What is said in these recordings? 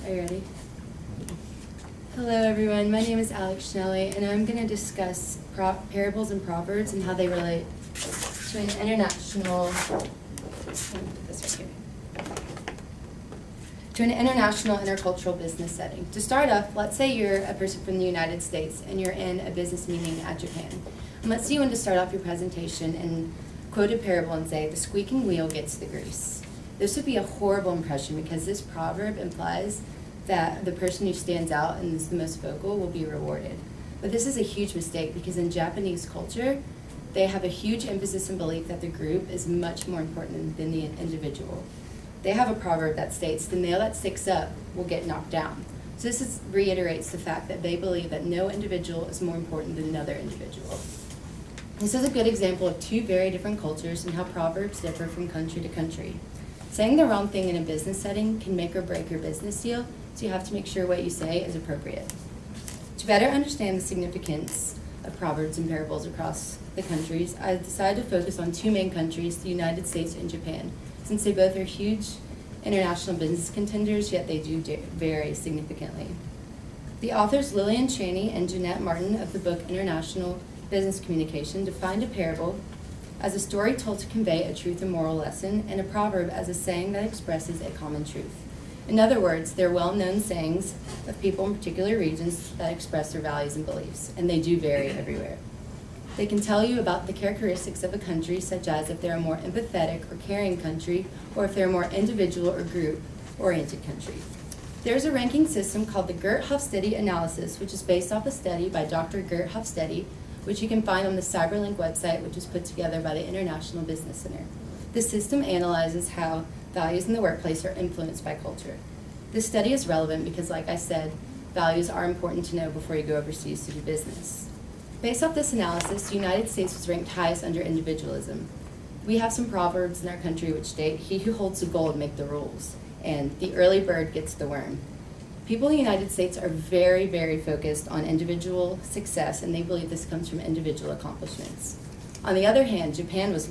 Are you ready? Hello everyone, my name is Schelle, and I'm going to discuss parables and proverbs and how they relate to an international, intercultural business setting. To start off, let's say you're a person from the United States and you're in a business meeting at Japan. And let's say you want to start off your presentation and quote a parable and say, the squeaking wheel gets the grease. This would be a horrible impression because this proverb implies that the person who stands out and is the most vocal will be rewarded. But this is a huge mistake because in Japanese culture, they have a huge emphasis and belief that the group is much more important than the individual. They have a proverb that states, the nail that sticks up will get knocked down. So this reiterates the fact that they believe that no individual is more important than another individual. This is a good example of two very different cultures and how proverbs differ from country to country. Saying the wrong thing in a business setting can make or break your business deal, so you have to make sure what you say is appropriate. To better understand the significance of proverbs and parables across the countries, I decided to focus on two main countries, the United States and Japan, since they both are huge international business contenders, yet they do vary significantly. The authors Lillian Chaney and Jeanette Martin of the book International Business Communication defined a parable as a story told to convey a truth and moral lesson, and a proverb as a saying that expresses a common truth. In other words, they're well-known sayings of people in particular regions that express their values and beliefs, and they do vary everywhere. They can tell you about the characteristics of a country, such as if they're a more empathetic or caring country, or if they're a more individual or group-oriented country. There's a ranking system called the Gert-Hofstede analysis, which is based off a study by Dr. Gert Hofstede, which you can find on the Cyberlink website, which is put together by the International Business Center. This system analyzes how values in the workplace are influenced by culture. This study is relevant because, like I said, values are important to know before you go overseas to do business. Based off this analysis, the United States was ranked highest under individualism. We have some proverbs in our country which state, he who holds the gold make the rules, and the early bird gets the worm. People in the United States are very, very focused on individual success, and they believe this comes from individual accomplishments. On the other hand, Japan was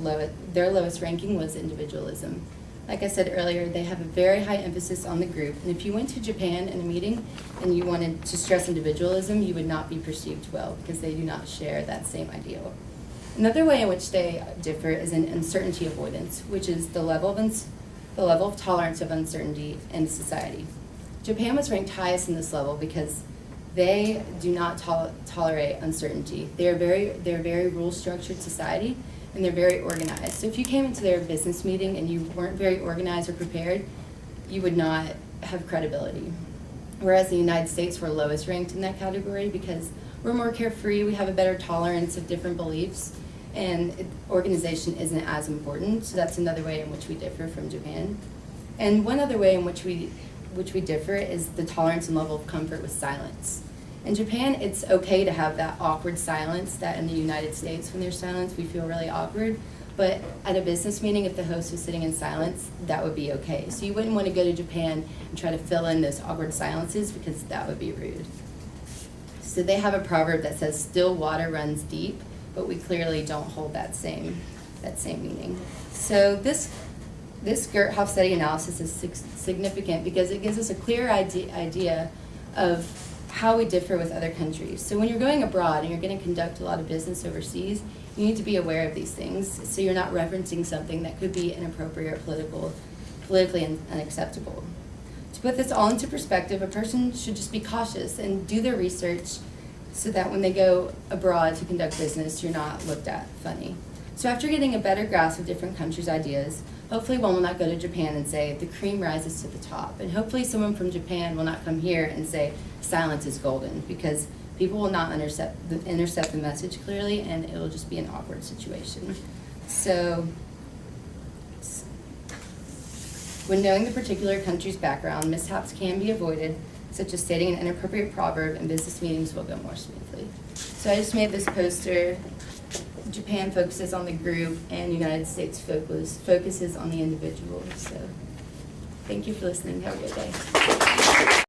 their lowest ranking was individualism. Like I said earlier, they have a very high emphasis on the group, and if you went to Japan in a meeting and you wanted to stress individualism, you would not be perceived well because they do not share that same ideal. Another way in which they differ is in uncertainty avoidance, which is the level of tolerance of uncertainty in society. Japan was ranked highest in this level because they do not tolerate uncertainty. They're a very rule-structured society, and they're very organized. So if you came into their business meeting and you weren't very organized or prepared, you would not have credibility. Whereas the United States, we're lowest ranked in that category because we're more carefree, we have a better tolerance of different beliefs, and organization isn't as important. So that's another way in which we differ from Japan. And one other way in which we differ is the tolerance and level of comfort with silence. In Japan, it's okay to have that awkward silence that in the United States, when there's silence, we feel really awkward. But at a business meeting, if the host was sitting in silence, that would be okay. So you wouldn't want to go to Japan and try to fill in those awkward silences because that would be rude. So they have a proverb that says, still water runs deep, but we clearly don't hold that same meaning. So this Gert-Hofstede analysis is significant because it gives us a clear idea of how we differ with other countries. So when you're going abroad and you're going to conduct a lot of business overseas, you need to be aware of these things so you're not referencing something that could be inappropriate or politically unacceptable. To put this all into perspective, a person should just be cautious and do their research so that when they go abroad to conduct business, you're not looked at funny. So after getting a better grasp of different countries' ideas, hopefully one will not go to Japan and say, the cream rises to the top. And hopefully someone from Japan will not come here and say, silence is golden, because people will not intercept the message clearly, and it will just be an awkward situation. So when knowing the particular country's background, mishaps can be avoided, such as stating an inappropriate proverb, and business meetings will go more smoothly. So I just made this poster. Japan focuses on the group, and United States focuses on the individual. So thank you for listening. Have a good day.